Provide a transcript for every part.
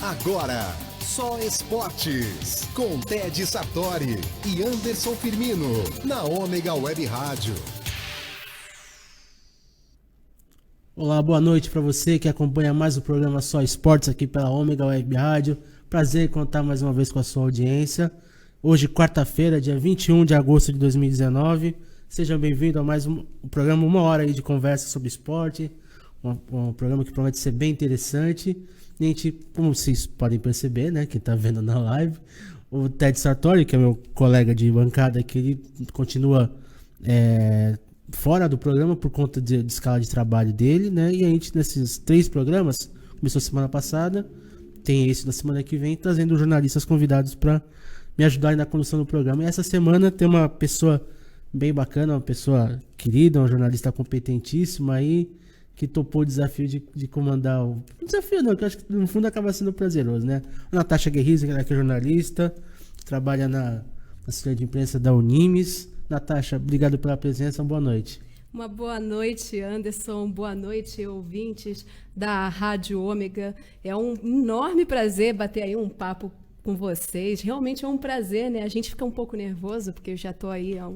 Agora, Só Esportes, com Ted Sartori e Anderson Firmino, na Ômega Web Rádio. Olá, boa noite para você que acompanha mais o programa Só Esportes aqui pela Ômega Web Rádio. Prazer em contar mais uma vez com a sua audiência. Hoje, quarta-feira, dia 21 de agosto de 2019. Sejam bem-vindos a mais um programa, uma hora aí de conversa sobre esporte. Um programa que promete ser bem interessante. E a gente, como vocês podem perceber, né, quem tá vendo na live, o Ted Sartori, que é meu colega de bancada aqui, ele continua fora do programa por conta de escala de trabalho dele, né? E a gente, nesses 3 programas, começou semana passada, tem esse da semana que vem, trazendo jornalistas convidados para me ajudarem na condução do programa. E essa semana tem uma pessoa bem bacana, uma pessoa querida, uma jornalista competentíssima aí, que topou o desafio de comandar o... Desafio não, que eu acho que no fundo acaba sendo prazeroso, né? A Natasha Guerriza, que é jornalista, trabalha na assessoria de imprensa da Unimes. Natasha, obrigado pela presença, boa noite. Uma boa noite, Anderson, boa noite, ouvintes da Rádio Ômega. É um enorme prazer bater aí um papo com vocês. Realmente é um prazer, né? A gente fica um pouco nervoso, porque eu já estou aí há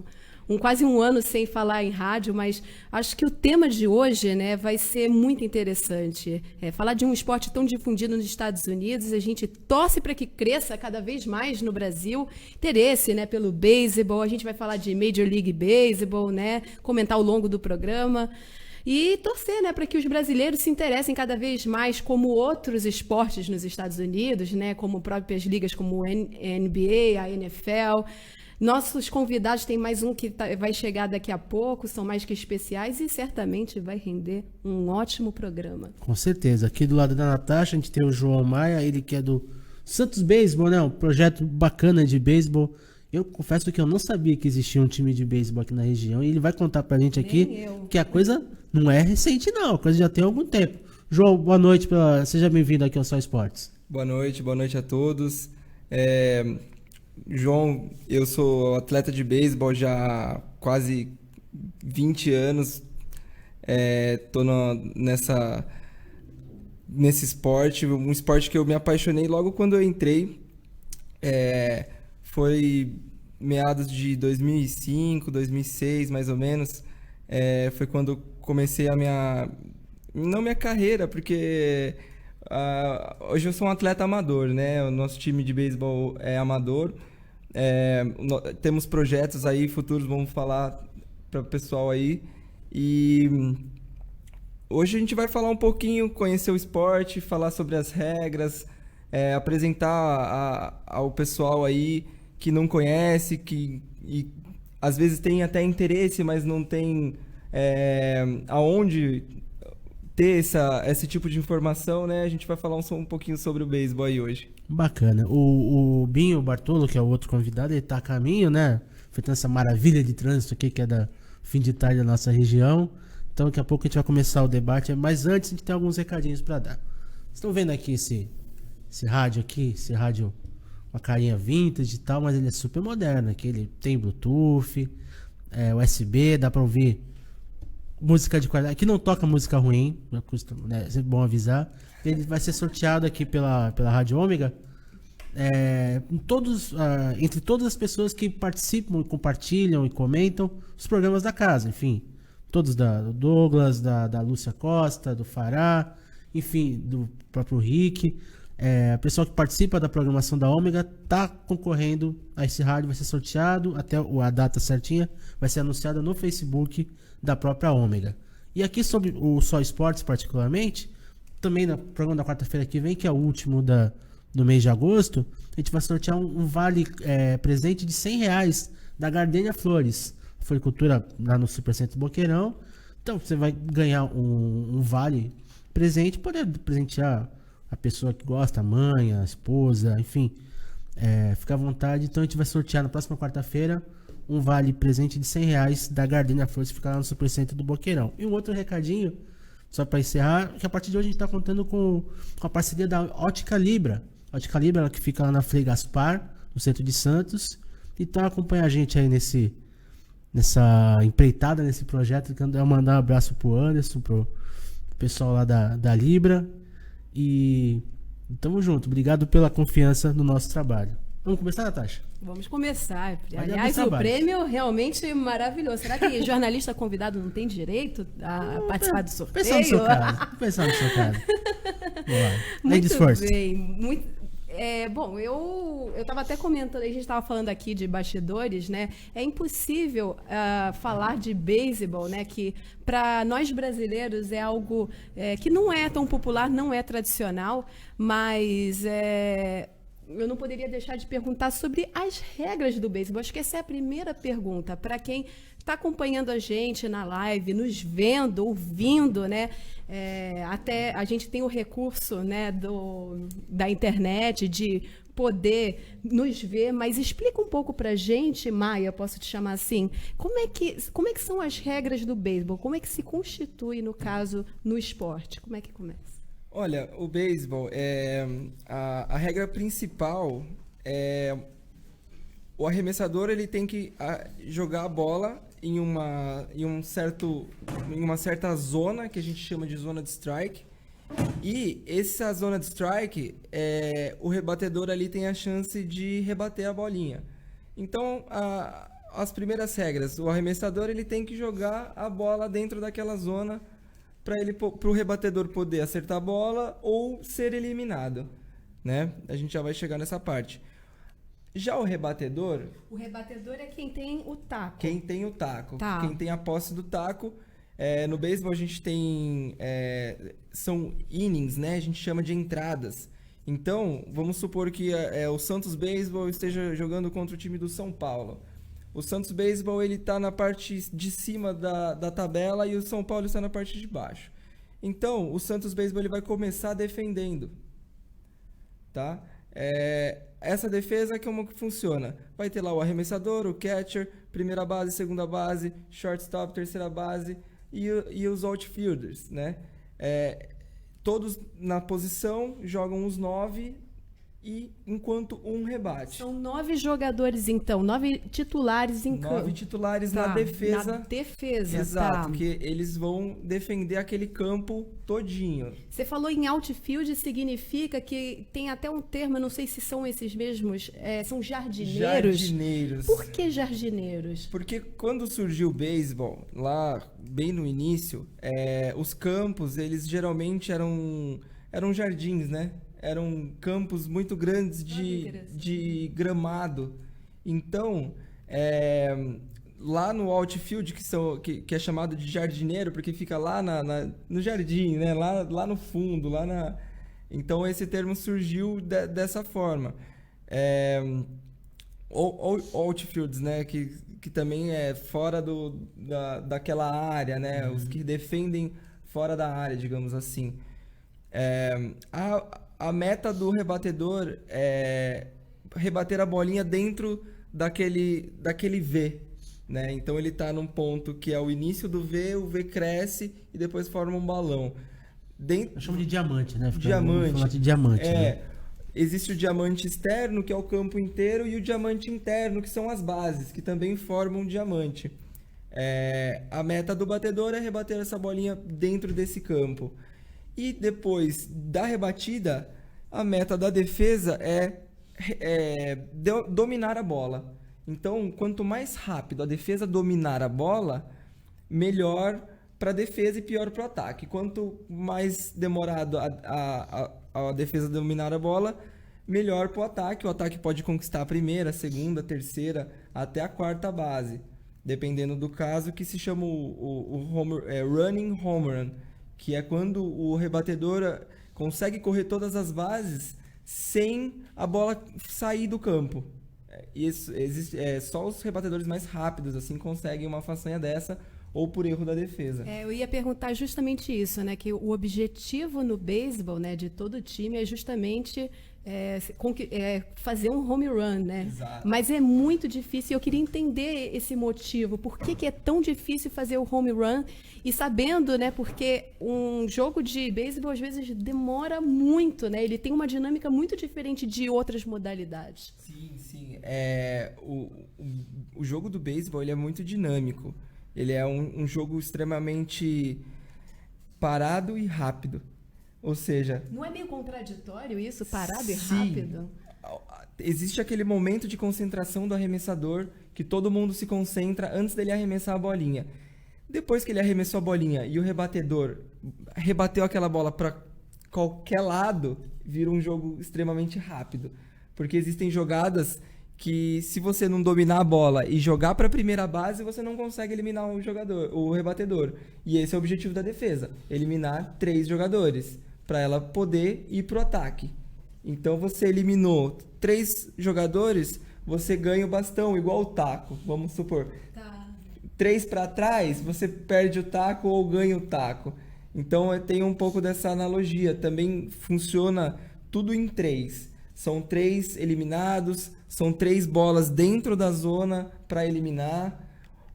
quase um ano sem falar em rádio, mas acho que o tema de hoje, né, vai ser muito interessante. Falar de um esporte tão difundido nos Estados Unidos, a gente torce para que cresça cada vez mais no Brasil. Interesse, né, pelo beisebol, a gente vai falar de Major League Baseball, né, comentar ao longo do programa. E torcer, né, para que os brasileiros se interessem cada vez mais como outros esportes nos Estados Unidos, né, como próprias ligas como a NBA, a NFL. Nossos convidados, tem mais um que vai chegar daqui a pouco, são mais que especiais e certamente vai render um ótimo programa. Com certeza. Aqui do lado da Natasha, a gente tem o João Maia, ele que é do Santos Beisebol, né? Um projeto bacana de beisebol. Eu confesso que eu não sabia que existia um time de beisebol aqui na região e ele vai contar pra gente aqui que a coisa não é recente não, a coisa já tem algum tempo. João, boa noite, seja bem-vindo aqui ao Só Esportes. Boa noite a todos. João, eu sou atleta de beisebol já há quase 20 anos. Tô nesse esporte, um esporte que eu me apaixonei logo quando eu entrei. Foi meados de 2005, 2006, mais ou menos. Foi quando eu comecei não minha carreira, porque hoje eu sou um atleta amador, né? O nosso time de beisebol é amador. Temos projetos aí futuros, vamos falar para o pessoal aí. E hoje a gente vai falar um pouquinho, conhecer o esporte, falar sobre as regras, apresentar ao pessoal aí que não conhece, e às vezes tem até interesse, mas não tem aonde ter esse tipo de informação, né? A gente vai falar um pouquinho sobre o beisebol aí hoje. Bacana. O Binho Bartolo, que é o outro convidado, ele tá a caminho, né? Feitando essa maravilha de trânsito aqui, que é da fim de tarde da nossa região. Então, daqui a pouco a gente vai começar o debate. Mas antes, a gente tem alguns recadinhos para dar. Vocês estão vendo aqui esse rádio aqui? Esse rádio, uma carinha vintage e tal, mas ele é super moderno. Aqui ele tem Bluetooth, USB, dá para ouvir música de qualidade. Aqui não toca música ruim, né? É sempre bom avisar. Ele vai ser sorteado aqui pela Rádio Ômega entre todas as pessoas que participam, compartilham e comentam os programas da casa, enfim, todos do Douglas, da Lúcia Costa, do Fará, enfim, do próprio Rick. A pessoa que participa da programação da Ômega está concorrendo a esse rádio, vai ser sorteado, até a data certinha vai ser anunciada no Facebook da própria Ômega. E aqui sobre o Só Esportes particularmente, também no programa da quarta-feira que vem, que é o último do mês de agosto, a gente vai sortear um vale presente de R$100 da Gardenia Flores, floricultura lá no Supercentro Boqueirão. Então você vai ganhar um vale presente, poder presentear a pessoa que gosta, a mãe, a esposa, enfim, fica à vontade. Então a gente vai sortear na próxima quarta-feira um vale presente de R$100 da Gardenia Flores, que fica lá no Supercentro do Boqueirão. E um outro recadinho, só para encerrar, que a partir de hoje a gente está contando com a parceria da Ótica Libra. A Ótica Libra, ela que fica lá na Frei Gaspar, no centro de Santos. Então acompanha a gente aí nessa empreitada, nesse projeto. Eu mandar um abraço pro Anderson, pro pessoal lá da Libra. E Tamo junto. Obrigado pela confiança no nosso trabalho. Vamos começar, Natasha? Vamos começar. Olha, Aliás, meus o trabalhos. prêmio realmente maravilhoso. Será que jornalista convidado não tem direito a participar do sorteio? Pensar no seu caso. Pensar no seu caso. Vamos lá. Lady Muito esforço. bem. Bom, eu estava até comentando, a gente estava falando aqui de bastidores, né? É impossível falar de beisebol, né? Que para nós brasileiros é algo que não é tão popular, não é tradicional, mas eu não poderia deixar de perguntar sobre as regras do beisebol. Acho que essa é a primeira pergunta para quem está acompanhando a gente na live, nos vendo, ouvindo, né? Até a gente tem o recurso, né, da internet de poder nos ver, mas explica um pouco para a gente, Maia, posso te chamar assim, como é que são as regras do beisebol? Como é que se constitui, no caso, no esporte? Como é que começa? Olha, o beisebol, a regra principal é o arremessador ele tem que jogar a bola em uma certa zona, que a gente chama de zona de strike, e essa zona de strike, o rebatedor ali tem a chance de rebater a bolinha. Então, as primeiras regras, o arremessador ele tem que jogar a bola dentro daquela zona para o rebatedor poder acertar a bola ou ser eliminado, né? A gente já vai chegar nessa parte. Já o rebatedor... O rebatedor é quem tem o taco. Quem tem o taco. Tá. Quem tem a posse do taco. No beisebol a gente tem... são innings, né? A gente chama de entradas. Então, vamos supor que o Santos Beisebol esteja jogando contra o time do São Paulo. O Santos Beisebol ele está na parte de cima da tabela e o São Paulo está na parte de baixo. Então, o Santos Beisebol ele vai começar defendendo. Tá? Essa defesa, como que funciona? Vai ter lá o arremessador, o catcher, primeira base, segunda base, shortstop, terceira base e os outfielders, né? Todos na posição, jogam os 9 e enquanto um rebate. São 9 jogadores, então, 9 titulares em campo. 9 titulares na defesa. Na defesa, Exato, tá. porque eles vão defender aquele campo todinho. Você falou em outfield, significa que tem até um termo, eu não sei se são esses mesmos, são jardineiros. Jardineiros. Por que jardineiros? Porque quando surgiu o beisebol, lá bem no início, os campos, eles geralmente eram jardins, né? Eram campos muito grandes de gramado. Então, lá no outfield, que é chamado de jardineiro, porque fica lá no jardim, né? Lá no fundo, Então, esse termo surgiu dessa forma. Outfields, né? Que também é fora daquela área, né? Os que defendem fora da área, digamos assim. A meta do rebatedor é rebater a bolinha dentro daquele V, né? Então ele está num ponto que é o início do V, o V cresce e depois forma um balão. Eu chamo de diamante, né? Diamante. Falar de diamante, né? Existe o diamante externo, que é o campo inteiro, e o diamante interno, que são as bases, que também formam um diamante. A meta do batedor é rebater essa bolinha dentro desse campo. E depois da rebatida, a meta da defesa é dominar a bola. Então, quanto mais rápido a defesa dominar a bola, melhor para a defesa e pior para o ataque. Quanto mais demorado a defesa dominar a bola, melhor para o ataque. O ataque pode conquistar a primeira, a segunda, a terceira, até a quarta base, dependendo do caso, que se chama running home run, que é quando o rebatedor consegue correr todas as bases sem a bola sair do campo. Só os rebatedores mais rápidos assim conseguem uma façanha dessa, ou por erro da defesa. Eu ia perguntar justamente isso, né? Que o objetivo no beisebol, né, de todo time é justamente fazer um home run, né? Exato. Mas é muito difícil. Eu queria entender esse motivo. Por que é tão difícil fazer o home run? E sabendo, né? Porque um jogo de beisebol às vezes demora muito, né? Ele tem uma dinâmica muito diferente de outras modalidades. Sim. O jogo do beisebol ele é muito dinâmico. Ele é um jogo extremamente parado e rápido. Ou seja, Não é meio contraditório isso, parado e sim, rápido? existe aquele momento de concentração do arremessador que todo mundo se concentra antes dele arremessar a bolinha. Depois que ele arremessou a bolinha e o rebatedor rebateu aquela bola para qualquer lado, vira um jogo extremamente rápido. Porque existem jogadas que, se você não dominar a bola e jogar para a primeira base, você não consegue eliminar o rebatedor. E esse é o objetivo da defesa, eliminar 3 jogadores, para ela poder ir pro ataque. Então você eliminou 3 jogadores, você ganha o bastão, igual o taco, vamos supor. Tá. 3 para trás, você perde o taco ou ganha o taco. Então tem um pouco dessa analogia. Também funciona tudo em 3. São 3 eliminados, são 3 bolas dentro da zona para eliminar,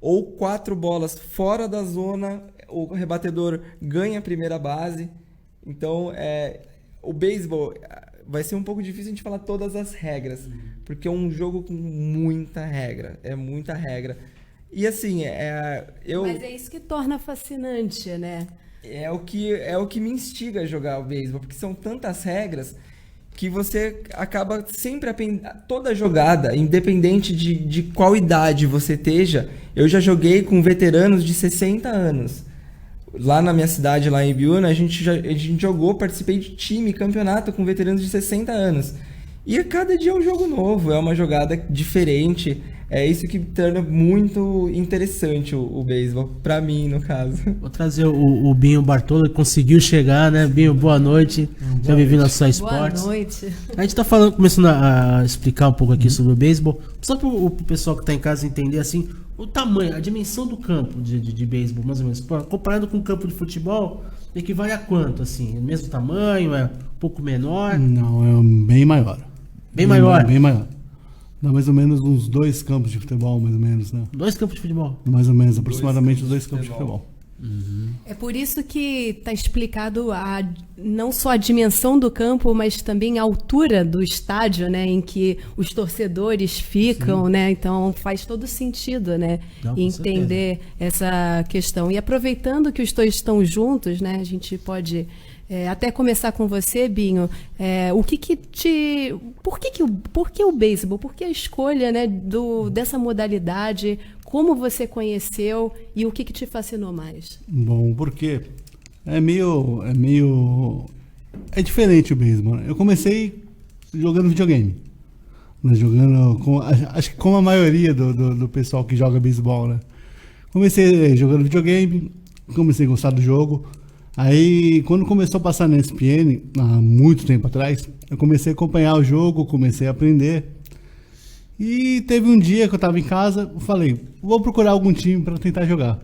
ou 4 bolas fora da zona, o rebatedor ganha a primeira base. Então o beisebol vai ser um pouco difícil a gente falar todas as regras, porque é um jogo com muita regra, é muita regra. E assim, Mas é isso que torna fascinante, né? é o que me instiga a jogar o beisebol, porque são tantas regras que você acaba sempre toda jogada, independente de qual idade você esteja. Eu já joguei com veteranos de 60 anos. Lá na minha cidade, lá em Ibiúna, a gente jogou, participei de time, campeonato com veteranos de 60 anos. E cada dia é um jogo novo, é uma jogada diferente. É isso que torna muito interessante o beisebol, pra mim, no caso. Vou trazer o Binho Bartolo, que conseguiu chegar, né? Binho, boa noite. Já bem-vindo ao Só Esportes. Boa noite. A gente tá começando a explicar um pouco aqui sobre o beisebol, só pro pessoal que tá em casa entender, assim, o tamanho, a dimensão do campo de beisebol, mais ou menos. Comparado com o campo de futebol, equivale a quanto, assim? É o mesmo tamanho, é um pouco menor? Não, é bem maior. Bem maior? Bem maior. Dá mais ou menos uns 2 campos de futebol, mais ou menos, né? 2 campos de futebol? Mais ou menos, aproximadamente 2 campos de futebol. É por isso que está explicado não só a dimensão do campo, mas também a altura do estádio, né, em que os torcedores ficam, né? Então faz todo sentido, né, Não, com entender essa questão. E aproveitando que os dois estão juntos, né, a gente pode até começar com você, Binho. Por que o beisebol? Por que a escolha, né, dessa modalidade? Como você conheceu e o que te fascinou mais? Bom, porque é diferente o beisebol, né? Eu comecei jogando videogame, né? Acho que como a maioria do pessoal que joga beisebol, né? Comecei jogando videogame, comecei a gostar do jogo. Aí, quando começou a passar na ESPN, há muito tempo atrás, eu comecei a acompanhar o jogo, comecei a aprender. E teve um dia que eu estava em casa, eu falei, vou procurar algum time para tentar jogar.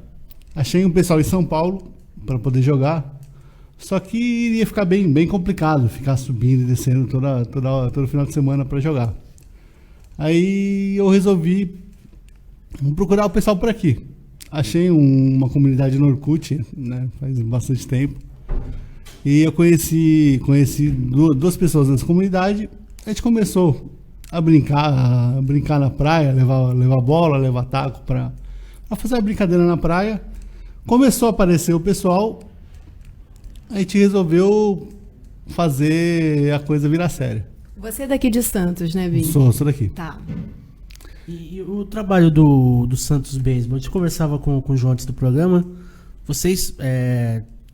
Achei um pessoal em São Paulo para poder jogar, só que iria ficar bem complicado, ficar subindo e descendo todo final de semana para jogar. Aí eu resolvi procurar o pessoal por aqui. Achei uma comunidade no Orkut, né, faz bastante tempo. E eu conheci 2 pessoas nessa comunidade. A gente começou a brincar na praia, levar bola, levar taco para fazer a brincadeira na praia. Começou a aparecer o pessoal, a gente resolveu fazer a coisa virar séria. Você é daqui de Santos, né, Binho? Sou daqui. Tá. E o trabalho do Santos Beisebol, a gente conversava com o João antes do programa, vocês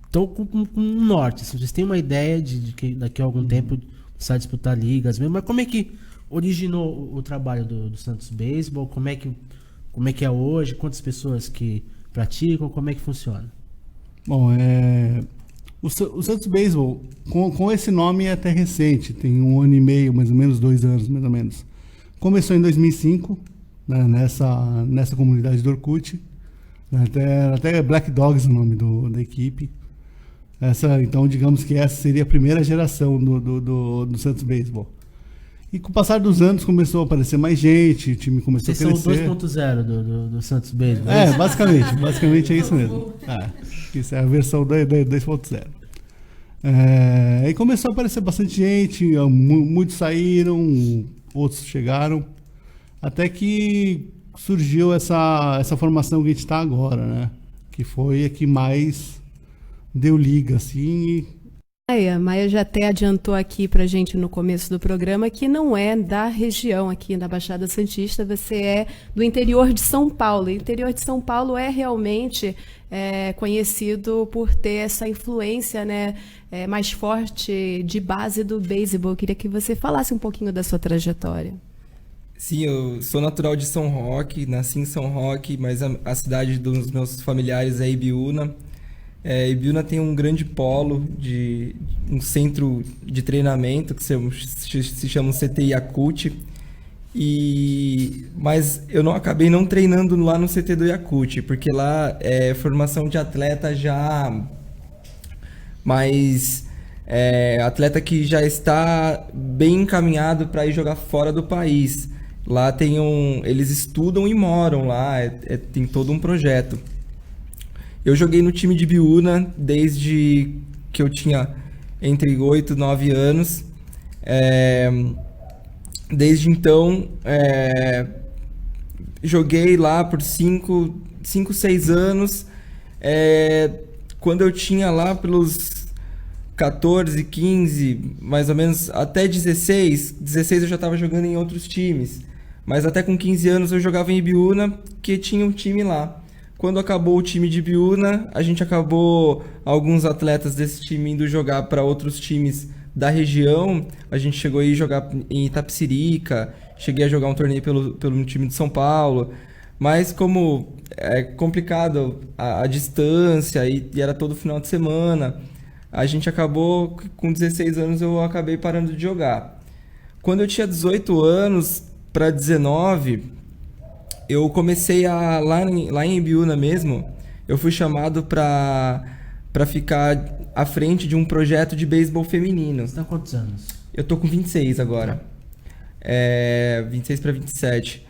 estão com um norte, assim, vocês têm uma ideia de que daqui a algum tempo precisar disputar ligas mesmo, mas como é que originou o trabalho do Santos Beisebol, como é que é hoje, quantas pessoas que praticam, como é que funciona? Bom, o Santos Beisebol, com esse nome é até recente, tem 1 ano e meio, mais ou menos 2 anos, mais ou menos. Começou em 2005, né, nessa comunidade do Orkut, né, até Black Dogs é o nome da equipe. Então, digamos que essa seria a primeira geração do Santos Beisebol. E com o passar dos anos começou a aparecer mais gente, o time começou a crescer. Vocês são o 2.0 do Santos Beisebol? Basicamente é isso mesmo. Isso é a versão 2.0. E começou a aparecer bastante gente, muitos saíram, outros chegaram, até que surgiu essa formação que a gente está agora, né? Que foi a que mais deu liga, assim, A Maia já até adiantou aqui pra gente no começo do programa que não é da região aqui da Baixada Santista, você é do interior de São Paulo. O interior de São Paulo é realmente conhecido por ter essa influência, né, mais forte de base do beisebol. Eu queria que você falasse um pouquinho da sua trajetória. Sim, eu sou natural de São Roque, nasci em São Roque, mas a cidade dos meus familiares é Ibiúna. Ibiúna tem um grande polo, um centro de treinamento que se chama CT Yakult. Mas eu acabei não treinando lá no CT do Yakult, porque lá é formação de atleta já mais... atleta que já está bem encaminhado para ir jogar fora do país. Lá eles estudam e moram lá, tem todo um projeto. Eu joguei no time de Ibiúna desde que eu tinha entre 8 e 9 anos. Desde então, joguei lá por 5, 6 anos. Quando eu tinha lá pelos 14, 15, mais ou menos, até 16 eu já estava jogando em outros times. Mas até com 15 anos eu jogava em Ibiúna, que tinha um time lá. Quando acabou o time de Ibiúna, a gente acabou alguns atletas desse time indo jogar para outros times da região. A gente chegou a ir jogar em Itapecerica, cheguei a jogar um torneio pelo time de São Paulo. Mas como é complicado a distância e era todo final de semana, a gente acabou, com 16 anos eu acabei parando de jogar. Quando eu tinha 18 anos para 19, eu comecei lá em Ibiúna mesmo, eu fui chamado para ficar à frente de um projeto de beisebol feminino. Você tá com quantos anos? Eu tô com 26 agora. 26 para 27.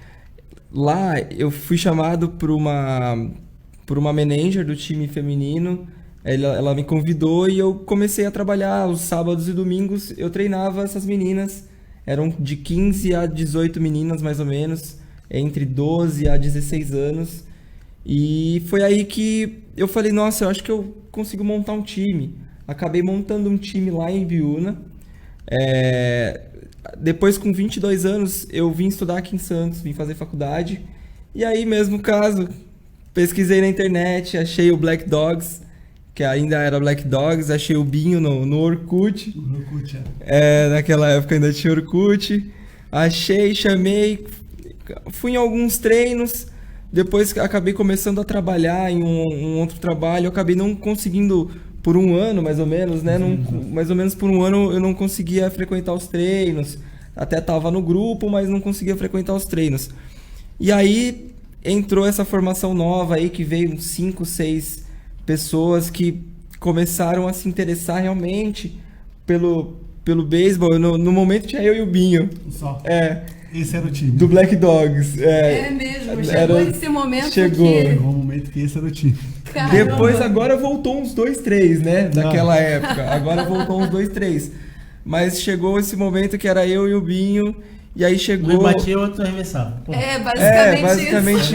Lá eu fui chamado por uma manager do time feminino. Ela me convidou e eu comecei a trabalhar. Os sábados e domingos eu treinava essas meninas. Eram de 15 a 18 meninas, mais ou menos, entre 12 a 16 anos. E foi aí que eu falei, nossa, eu acho que eu consigo montar um time. Acabei montando um time lá em Ibiúna. Depois, com 22 anos, eu vim estudar aqui em Santos, vim fazer faculdade. E aí, mesmo caso, pesquisei na internet, achei o Black Dogs, que ainda era Black Dogs, achei o Binho no Orkut. No Orkut, naquela época ainda tinha Orkut. Achei, chamei, fui em alguns treinos. Depois acabei começando a trabalhar em um outro trabalho. Eu acabei não conseguindo, por um ano mais ou menos, né? Mais ou menos por um ano eu não conseguia frequentar os treinos. Até estava no grupo, mas não conseguia frequentar os treinos. E aí entrou essa formação nova aí, que veio 5, 6 pessoas que começaram a se interessar realmente pelo beisebol. No momento tinha eu e o Binho. Só. Esse era o time. Do Black Dogs. Mesmo, chegou esse momento chegou. Chegou um momento que esse era o time. Caramba. Depois agora voltou uns 2, 3, né? Daquela época. Agora voltou uns 2, 3. Mas chegou esse momento que era eu e o Binho. E aí chegou... Um batia, outro arremessava. Pô. Basicamente isso.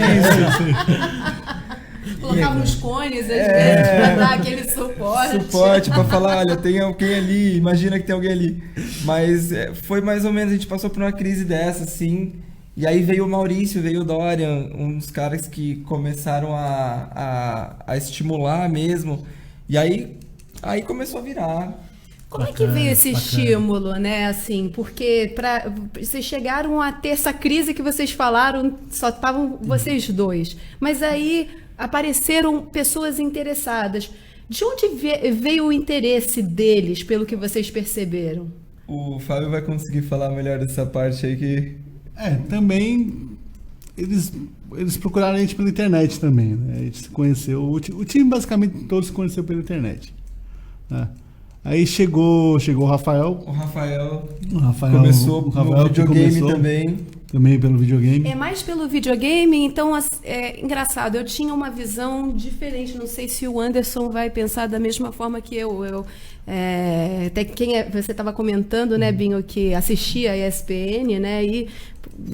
Colocava uns cones, às vezes, pra dar aquele suporte. Suporte, pra falar, olha, tem alguém ali, imagina que tem alguém ali. Mas foi mais ou menos, a gente passou por uma crise dessa, assim. E aí veio o Maurício, veio o Dorian, uns caras que começaram a estimular mesmo. E aí começou a virar. Como é que veio esse estímulo, né? Assim, porque vocês chegaram a ter essa crise que vocês falaram, só estavam vocês dois. Mas aí apareceram pessoas interessadas. De onde veio o interesse deles, pelo que vocês perceberam? O Fábio vai conseguir falar melhor dessa parte aí que... Também eles procuraram a gente pela internet também, né? A gente se conheceu, o time basicamente todos se conheceu pela internet, né? Aí chegou o Rafael. O Rafael começou no videogame também. Também pelo videogame. É mais pelo videogame, então é engraçado. Eu tinha uma visão diferente. Não sei se o Anderson vai pensar da mesma forma que eu. Até você estava comentando, né, Binho, que assistia a ESPN, né? E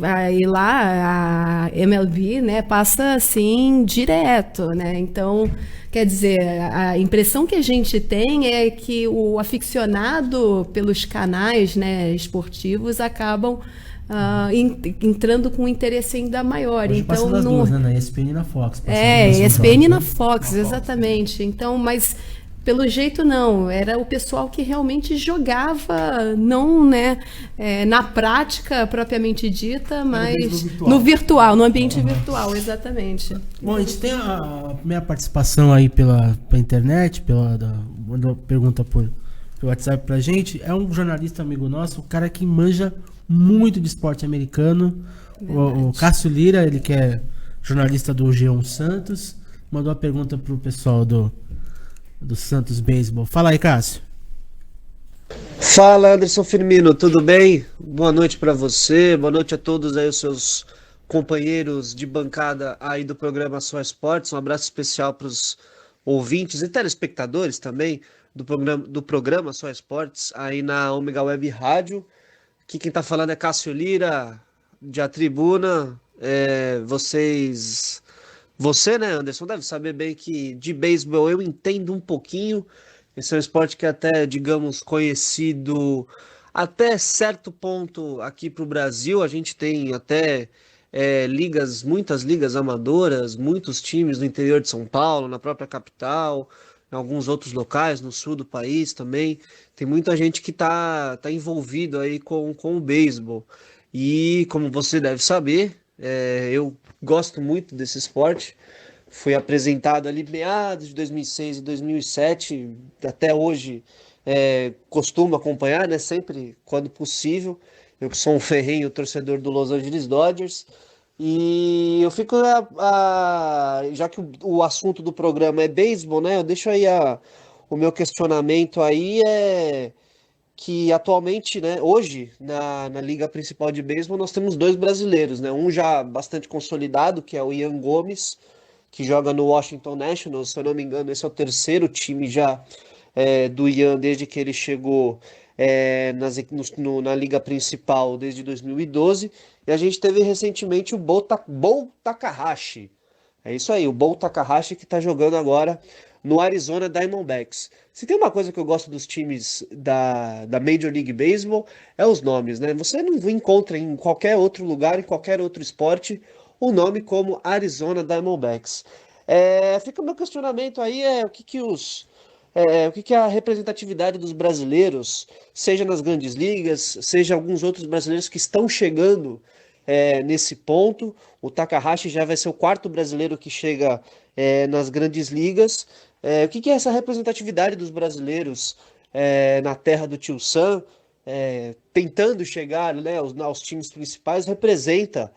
aí lá a MLB, né, passa assim direto, né? Então, quer dizer, a impressão que a gente tem é que o aficionado pelos canais, né, esportivos acabam entrando com um interesse ainda maior. Hoje então, passa das duas, né? Na ESPN e na Fox. ESPN e na Fox, exatamente. Então, mas pelo jeito não, era o pessoal que realmente jogava, não, né, na prática propriamente dita, mas no virtual, no ambiente virtual, exatamente. Bom, a gente tem a minha participação aí pela internet, mandou pergunta pelo WhatsApp pra gente. É um jornalista amigo nosso, um cara que manja muito de esporte americano. O Cássio Lira, ele que é jornalista do G1 Santos, mandou a pergunta pro pessoal do Santos Beisebol. Fala aí, Cássio. Fala, Anderson Firmino, tudo bem? Boa noite para você, boa noite a todos aí, os seus companheiros de bancada aí do programa Só Esportes. Um abraço especial para os ouvintes e telespectadores também do programa Só Esportes aí na Ômega Web Rádio. Aqui quem tá falando é Cássio Lira, de A Tribuna. Você, né, Anderson, deve saber bem que de beisebol eu entendo um pouquinho. Esse é um esporte que até, digamos, conhecido até certo ponto aqui para o Brasil. A gente tem até muitas ligas amadoras, muitos times no interior de São Paulo, na própria capital, em alguns outros locais, no sul do país também. Tem muita gente que tá envolvido aí com o beisebol. E como você deve saber, eu gosto muito desse esporte. Fui apresentado ali meados de 2006 e 2007, até hoje costumo acompanhar, né, sempre quando possível. Eu que sou um ferrenho torcedor do Los Angeles Dodgers. E eu fico, já que o assunto do programa é beisebol, né, eu deixo aí o meu questionamento aí que atualmente, né, hoje, na liga principal de beisebol, nós temos dois brasileiros, né, um já bastante consolidado, que é o Ian Gomes, que joga no Washington Nationals. Se eu não me engano, esse é o terceiro time já do Ian desde que ele chegou na liga principal desde 2012. E a gente teve recentemente o Bo Takahashi. É isso aí, o Bo Takahashi, que está jogando agora no Arizona Diamondbacks. Se tem uma coisa que eu gosto dos times da Major League Baseball, é os nomes, né? Você não encontra em qualquer outro lugar, em qualquer outro esporte, um nome como Arizona Diamondbacks. Fica o meu questionamento aí, o que a representatividade dos brasileiros, seja nas grandes ligas, seja alguns outros brasileiros que estão chegando nesse ponto. O Takahashi já vai ser o quarto brasileiro que chega nas grandes ligas. O que é essa representatividade dos brasileiros na terra do Tio Sam, tentando chegar, né, aos times principais, representa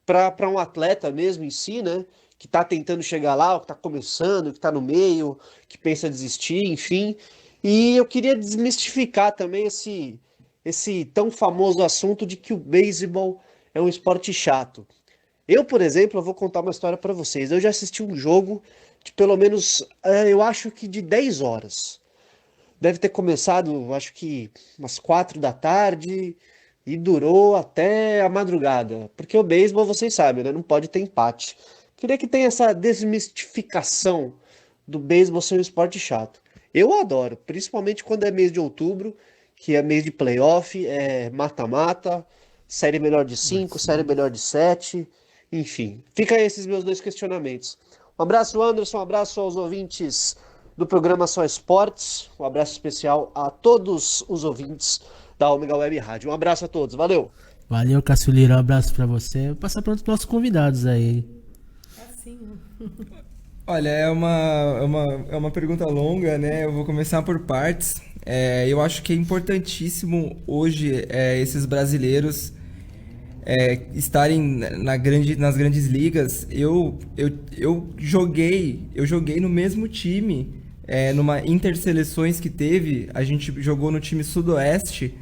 para um atleta mesmo em si, né, que está tentando chegar lá, que está começando, que está no meio, que pensa em desistir, enfim. E eu queria desmistificar também esse tão famoso assunto de que o beisebol é um esporte chato. Eu, por exemplo, eu vou contar uma história para vocês. Eu já assisti um jogo de pelo menos, eu acho que de 10 horas. Deve ter começado, acho que umas 4 da tarde e durou até a madrugada. Porque o beisebol, vocês sabem, né? Não pode ter empate. Queria que tenha essa desmistificação do beisebol ser um esporte chato. Eu adoro, principalmente quando é mês de outubro, que é mês de playoff, mata-mata, série melhor de 5, série melhor de 7, enfim. Fica aí esses meus dois questionamentos. Um abraço, Anderson, um abraço aos ouvintes do programa Só Esportes, um abraço especial a todos os ouvintes da Ômega Web Rádio. Um abraço a todos, valeu! Valeu, Cássio Lira, um abraço pra você. Vou passar para os nossos convidados aí. Olha, é uma pergunta longa, né? Eu vou começar por partes. Eu acho que é importantíssimo hoje esses brasileiros estarem nas grandes ligas. Eu joguei no mesmo time, numa interseleções que teve. A gente jogou no time Sudoeste.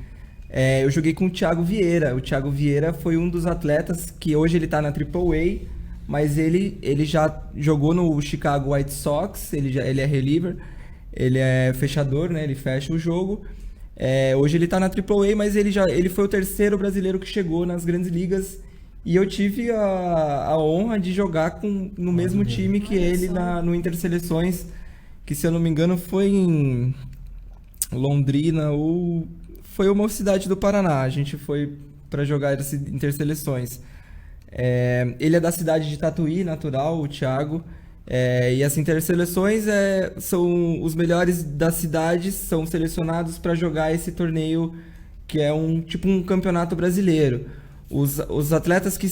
Eu joguei com o Thiago Vieira. O Thiago Vieira foi um dos atletas que hoje ele tá na AAA, mas ele já jogou no Chicago White Sox. Ele é reliever, ele é fechador, né? Ele fecha o jogo. Hoje ele tá na AAA, mas ele foi o terceiro brasileiro que chegou nas grandes ligas. E eu tive a honra de jogar no mesmo time que ele no Interseleções, que se eu não me engano foi em Londrina ou foi uma cidade do Paraná. A gente foi para jogar esse Interseleções. Ele é da cidade de Tatuí, natural, o Thiago. E as Interseleções são os melhores da cidade, são selecionados para jogar esse torneio que é um campeonato brasileiro. Os atletas que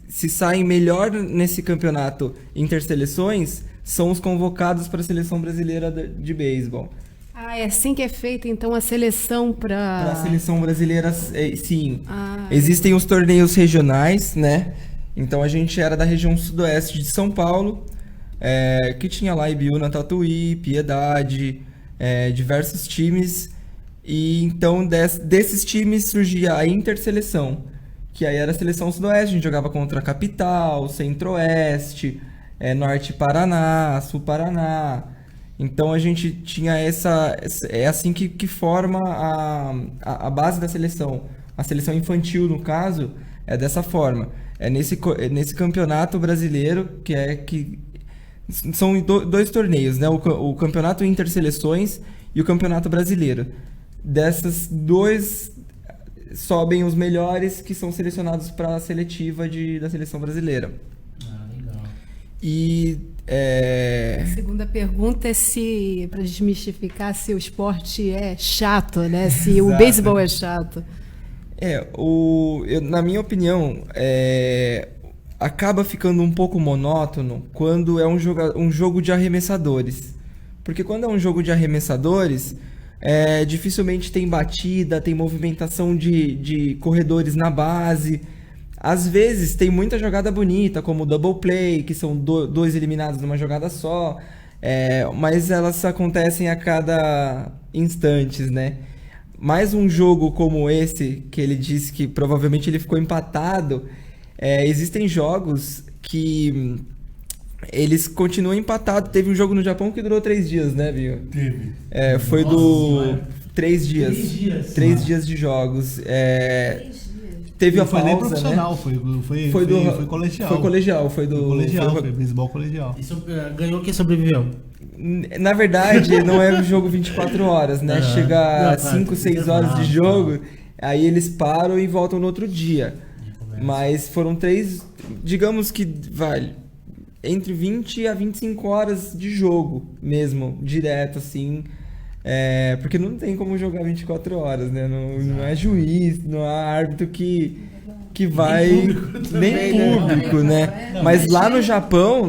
se saem melhor nesse campeonato Interseleções são os convocados para a seleção brasileira de beisebol. É assim que é feita, então, a seleção para... a seleção brasileira, sim. Existem os torneios regionais, né? Então, a gente era da região sudoeste de São Paulo, que tinha lá Ibiúna, Tatuí, Piedade, diversos times. E, então, desses times surgia a Interseleção, que aí era a seleção sudoeste. A gente jogava contra a Capital, Centro-Oeste, Norte Paraná, Sul Paraná. Então a gente tinha é assim que forma a base da seleção. A seleção infantil, no caso, é dessa forma. Nesse campeonato brasileiro, que são dois torneios, né? O campeonato Interseleções e o campeonato brasileiro. Dessas dois sobem os melhores que são selecionados para a seletiva da seleção brasileira. Legal. E A segunda pergunta é para desmistificar, se o esporte é chato, né? Se o beisebol é chato. Na minha opinião, acaba ficando um pouco monótono quando é um jogo de arremessadores. Porque quando é um jogo de arremessadores, dificilmente tem batida, tem movimentação de corredores na base. Às vezes tem muita jogada bonita, como o double play, que são dois eliminados numa jogada só, mas elas acontecem a cada instantes, né? Mais um jogo como esse, que ele disse que provavelmente ele ficou empatado, existem jogos que eles continuam empatados. Teve um jogo no Japão que durou 3 dias, né, Binho? Teve. Foi Nossa, 3 dias. 3 dias. 3 dias de jogos. Teve a foi pausa, nem profissional, né? Foi colegial. Foi colegial, foi beisebol colegial. Isso, ganhou quem sobreviveu? Na verdade, não é um jogo 24 horas, né? Chega 5, 6 horas de jogo, aí eles param e voltam no outro dia. Mas foram 3, digamos que entre 20 a 25 horas de jogo mesmo, direto, assim. Porque não tem como jogar 24 horas, né? Não é juiz, não há árbitro que vai... Nem público, né? Não, mas lá no Japão...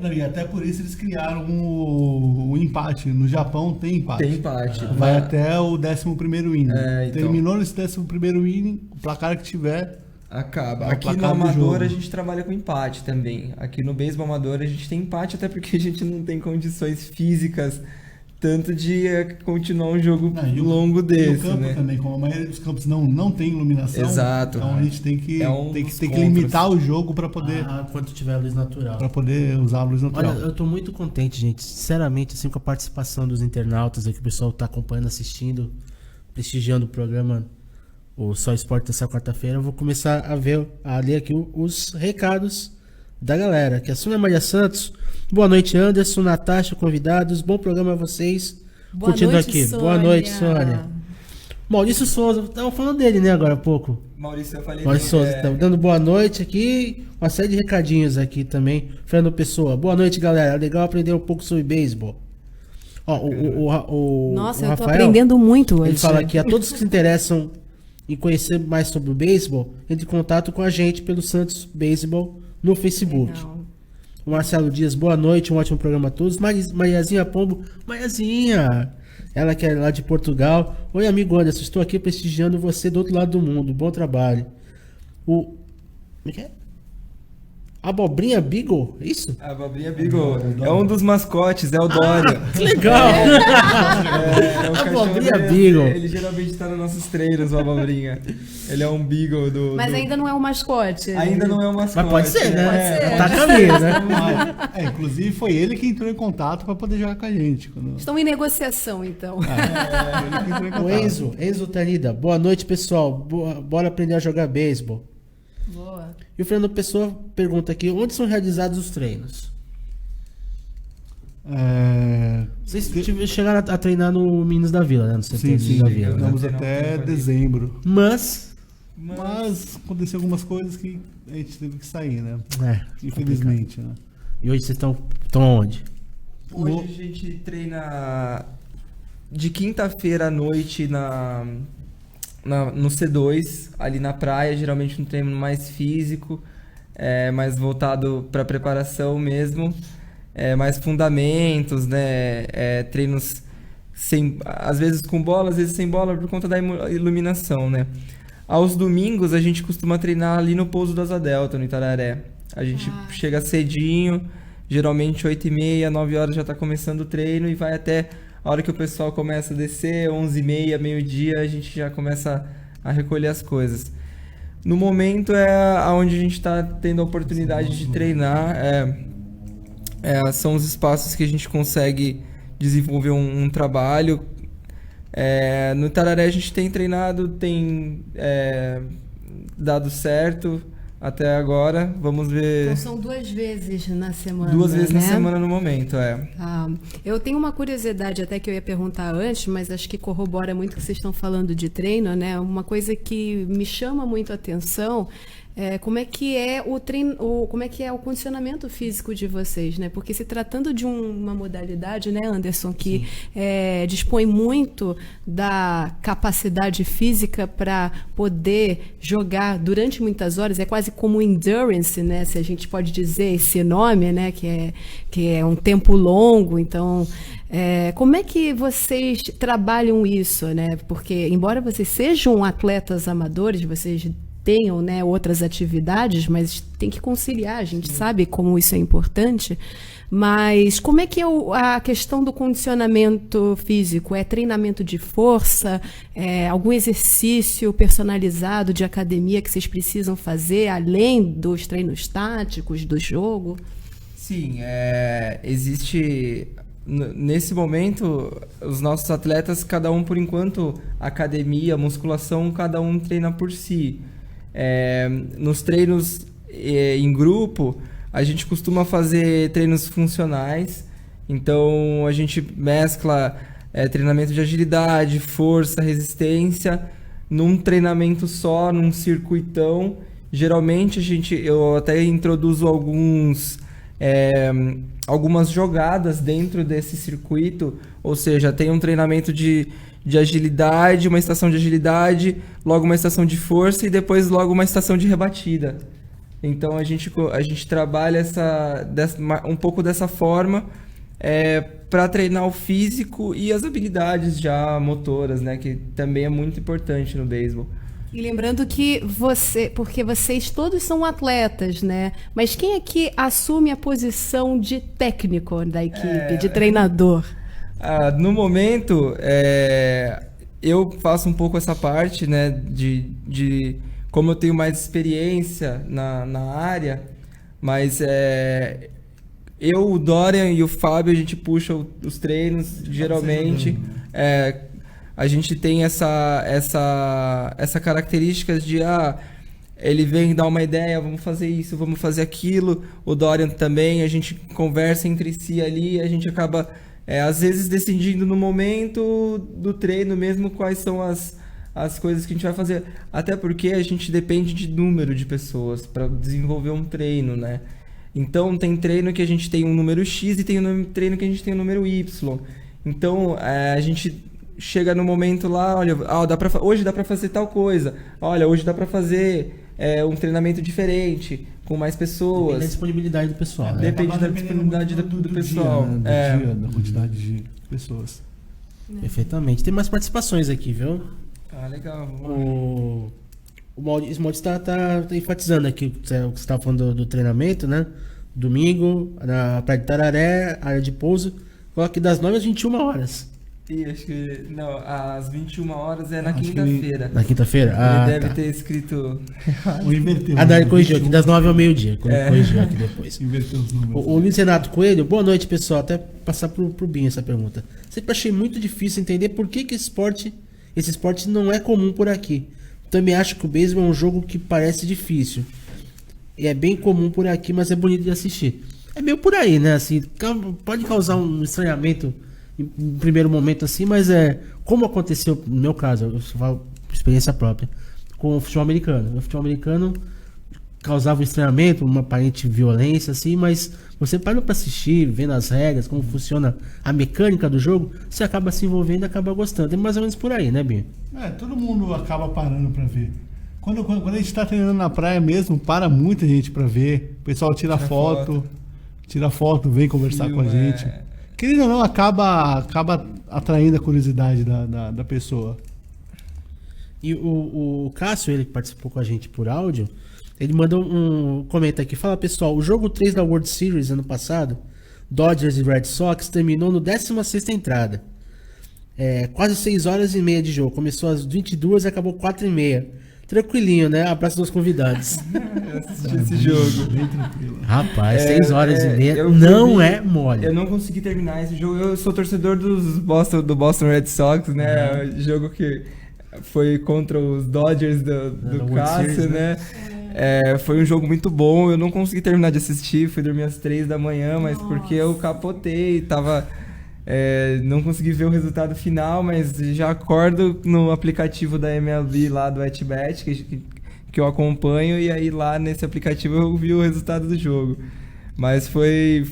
Não, e até por isso eles criaram o empate. No Japão tem empate. Tem empate. Vai até o 11º inning. Então. Terminou nesse 11º inning, o placar que tiver... Acaba. É o Aqui no placar do amador jogo. a gente trabalha com empate também. Aqui no beisebol amador a gente tem empate, até porque a gente não tem condições físicas tanto de continuar um jogo longo desse, e o campo né? também, como a maioria dos campos não tem iluminação. Exato. Então a gente tem que dos limitar contras. o jogo para poder Quando tiver a luz natural. para poder usar a luz natural. Olha, eu tô muito contente, gente. Sinceramente, assim, com a participação dos internautas aqui, o pessoal tá acompanhando, assistindo, prestigiando o programa, o Só Esporte dessa quarta-feira. Eu vou começar a ler aqui os recados da galera. Que é a Sônia Maria Santos. Boa noite, Anderson, Natasha, convidados. Bom programa a vocês. Boa Curtindo noite, aqui. Sônia. Boa noite, Sônia. Maurício Souza, tava falando dele, né, agora há pouco. Maurício, eu falei Maurício Souza, tá dando boa noite aqui. Uma série de recadinhos aqui também. Fernando Pessoa. Boa noite, galera. Legal aprender um pouco sobre beisebol. Nossa, o eu tô Rafael, aprendendo muito hoje. ele fala aqui, a todos que se interessam em conhecer mais sobre o beisebol, entre em contato com a gente pelo Santos Beisebol no Facebook. Legal. O Marcelo Dias, boa noite, um ótimo programa a todos. Mariazinha Pombo, Mariazinha, ela que é lá de Portugal. Oi, amigo Anderson, estou aqui prestigiando você do outro lado do mundo. Bom trabalho. Como é que é? Abobrinha Beagle, é isso? A abobrinha Beagle é um dos mascotes, é o Dória. Que legal! É o Abobrinha cachorro, Beagle. Ele geralmente tá nos nossos treinos, o abobrinha. Ele é um Beagle do... Mas ainda não é um mascote. Ainda não é um mascote. Mas pode ser, né? Pode ser. Tá a caminho, né? Inclusive foi ele que entrou em contato para poder jogar com a gente. Quando... Estão em negociação, então. ele que entrou em O contato. Enzo Tanida. Boa noite, pessoal. Bora aprender a jogar beisebol. Boa. E o Fernando Pessoa pergunta aqui, onde são realizados os treinos? Vocês chegaram a treinar no Minas da Vila, né? No CT Sim, da Vila, né? Ficamos Não, até não, dezembro. Mas, Mas aconteceu algumas coisas que a gente teve que sair, né? complicado. Infelizmente, né? E hoje vocês estão onde? Hoje a gente treina de quinta-feira à noite no C2, ali na praia, geralmente um treino mais físico, mais voltado para preparação mesmo, mais fundamentos, né? Treinos às vezes com bola, às vezes sem bola, por conta da iluminação, né? Aos domingos a gente costuma treinar ali no Pouso do Asa Delta, no Itararé. A gente chega cedinho, geralmente 8h30, 9 horas já está começando o treino e vai até a hora que o pessoal começa a descer, 11h30, meio-dia, a gente já começa a recolher as coisas. No momento é onde a gente está tendo a oportunidade de treinar, são os espaços que a gente consegue desenvolver um trabalho. No Itararé a gente tem treinado, tem dado certo até agora, vamos ver. Então são 2 vezes na semana. 2 vezes na né? semana no momento, Eu tenho uma curiosidade até que eu ia perguntar antes, mas acho que corrobora muito o que vocês estão falando de treino, né? Uma coisa que me chama muito a atenção é como é que é o treino, como é que é o condicionamento físico de vocês, né? Porque se tratando de uma modalidade, né, Anderson, que dispõe muito da capacidade física para poder jogar durante muitas horas, é quase como endurance, né? Se a gente pode dizer esse nome, né? Que é um tempo longo, então... como é que vocês trabalham isso, né? Porque, embora vocês sejam atletas amadores, vocês tenham, né, outras atividades, mas tem que conciliar, a gente sabe como isso é importante. Mas como é que é a questão do condicionamento físico? É treinamento de força? Algum exercício personalizado de academia que vocês precisam fazer, além dos treinos táticos, do jogo? Sim, existe... Nesse momento, os nossos atletas, cada um por enquanto, academia, musculação, cada um treina por si. Nos treinos em grupo, a gente costuma fazer treinos funcionais. Então, a gente mescla treinamento de agilidade, força, resistência, num treinamento só, num circuitão. Geralmente, eu até introduzo algumas jogadas dentro desse circuito, ou seja, tem um treinamento de agilidade, uma estação de agilidade, logo uma estação de força e depois logo uma estação de rebatida. Então a gente trabalha um pouco dessa forma para treinar o físico e as habilidades já motoras, né, que também é muito importante no beisebol. E lembrando que porque vocês todos são atletas, né? Mas quem é que assume a posição de técnico da equipe, de treinador? No momento, eu faço um pouco essa parte, né? De como eu tenho mais experiência na área, mas eu, o Dorian e o Fábio, a gente puxa os treinos, geralmente. A gente tem essa característica de ele vem dar uma ideia, vamos fazer isso, vamos fazer aquilo. O Dorian também, a gente conversa entre si ali, a gente acaba às vezes decidindo no momento do treino mesmo quais são as coisas que a gente vai fazer. Até porque a gente depende de número de pessoas para desenvolver um treino, né? Então tem treino que a gente tem um número X e tem um treino que a gente tem um número Y. Então a gente chega no momento lá, olha, hoje dá para fazer tal coisa, olha, hoje dá para fazer um treinamento diferente, com mais pessoas. Depende da disponibilidade do pessoal, né? Depende da disponibilidade do pessoal. Dia, né? Do dia, da quantidade de pessoas. Perfeitamente. Tem mais participações aqui, viu? Legal. o Maurício tá enfatizando aqui o que você estava falando do treinamento, né? Domingo, na Praia de Tararé, área de pouso, coloque das 9 às 21 horas. Ih, acho que... Não, às 21 horas é na quinta-feira. Na quinta-feira? Ele deve ter escrito... Ou inverteu. Ele corrigiu aqui, das 9 ao meio-dia. Corrigiu aqui depois. Inverteu os números. O Luiz Renato Coelho, boa noite, pessoal. Até passar pro Binho essa pergunta. Sempre achei muito difícil entender por que esse esporte não é comum por aqui. Também acho que o beisebol é um jogo que parece difícil. E é bem comum por aqui, mas é bonito de assistir. É meio por aí, né? Assim, pode causar um estranhamento em primeiro momento assim, mas como aconteceu no meu caso, eu falo por experiência própria, com o futebol americano. O futebol americano causava um estranhamento, uma aparente violência assim, mas você parando para assistir, vendo as regras, como funciona a mecânica do jogo, você acaba se envolvendo e acaba gostando. É mais ou menos por aí, né, Binho? Todo mundo acaba parando para ver. Quando a gente tá treinando na praia mesmo, para muita gente para ver. O pessoal tira foto, vem conversar com a gente. Querendo ou não, acaba atraindo a curiosidade da pessoa. E o Cássio, ele que participou com a gente por áudio, ele mandou um comentário aqui. Fala, pessoal, o jogo 3 da World Series ano passado, Dodgers e Red Sox, terminou no 16ª entrada. Quase 6 horas e meia de jogo. Começou às 22 e acabou 4h30. Tranquilinho, né? Abraço dos convidados. Eu assisti esse jogo. Bem tranquilo. Rapaz, 6 horas e meia não é mole. Eu não consegui terminar esse jogo. Eu sou torcedor do Boston Red Sox, né? O jogo que foi contra os Dodgers do Cássio, Series, né? Foi um jogo muito bom. Eu não consegui terminar de assistir. Fui dormir às 3 da manhã, mas porque eu capotei, não consegui ver o resultado final, mas já acordo no aplicativo da MLB lá do @bet que eu acompanho, e aí lá nesse aplicativo eu vi o resultado do jogo. Mas foi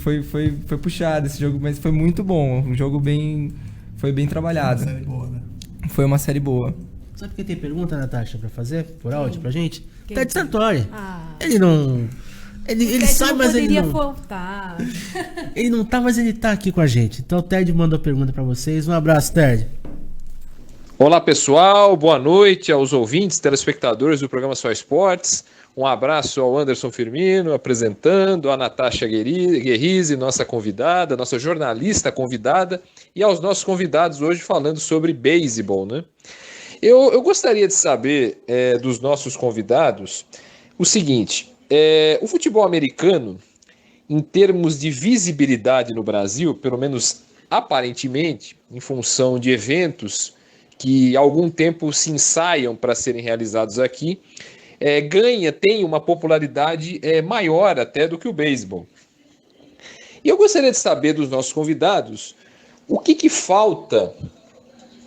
puxado esse jogo, mas foi muito bom. Um jogo foi bem trabalhado. Uma série boa, né? Foi uma série boa. Sabe quem tem pergunta, Natasha, pra fazer por áudio pra gente? Quem? Ted Sartori. Ah. Ele não... Ele sabe, mas ele poderia não... voltar. Ele não tá, mas ele tá aqui com a gente. Então o Ted mandou pergunta pra vocês. Um abraço, Ted. Olá, pessoal. Boa noite aos ouvintes, telespectadores do programa Só Esportes. Um abraço ao Anderson Firmino, apresentando, a Natasha Guerrizi, nossa convidada, nossa jornalista convidada, e aos nossos convidados hoje falando sobre beisebol, né? Eu gostaria de saber dos nossos convidados o seguinte... o futebol americano, em termos de visibilidade no Brasil, pelo menos aparentemente, em função de eventos que há algum tempo se ensaiam para serem realizados aqui, tem uma popularidade maior até do que o beisebol. E eu gostaria de saber dos nossos convidados o que falta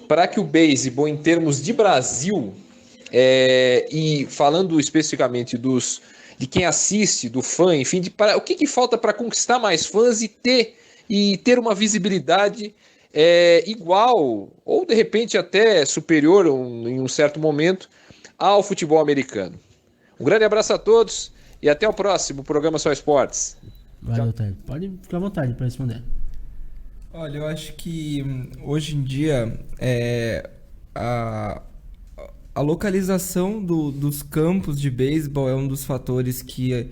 para que o beisebol, em termos de Brasil, e falando especificamente de quem assiste, do fã, enfim, o que falta para conquistar mais fãs e ter uma visibilidade igual, ou de repente até superior em um certo momento, ao futebol americano. Um grande abraço a todos e até o próximo programa Só Esportes. Valeu, Ted. Pode ficar à vontade para responder. Olha, eu acho que hoje em dia a localização dos campos de beisebol é um dos fatores que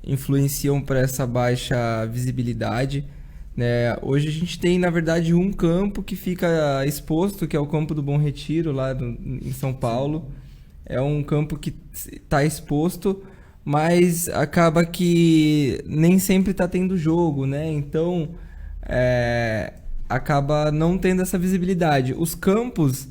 influenciam para essa baixa visibilidade, né? Hoje a gente tem, na verdade, um campo que fica exposto, que é o Campo do Bom Retiro, lá em São Paulo. É um campo que está exposto, mas acaba que nem sempre está tendo jogo, né? Então, acaba não tendo essa visibilidade. Os campos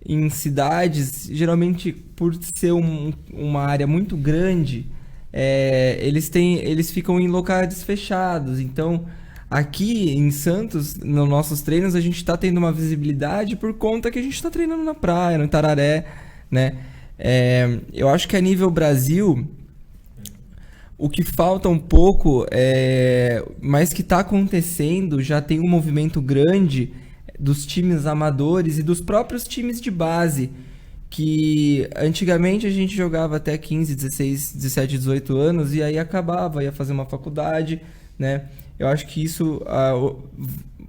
em cidades, geralmente por ser uma área muito grande, eles ficam em locais fechados. Então, aqui em Santos, nos nossos treinos, a gente está tendo uma visibilidade por conta que a gente está treinando na praia, no Tararé, né? Eu acho que a nível Brasil, o que falta um pouco, mas que está acontecendo, já tem um movimento grande dos times amadores e dos próprios times de base, que antigamente a gente jogava até 15, 16, 17, 18 anos e aí acabava, ia fazer uma faculdade, né? Eu acho que isso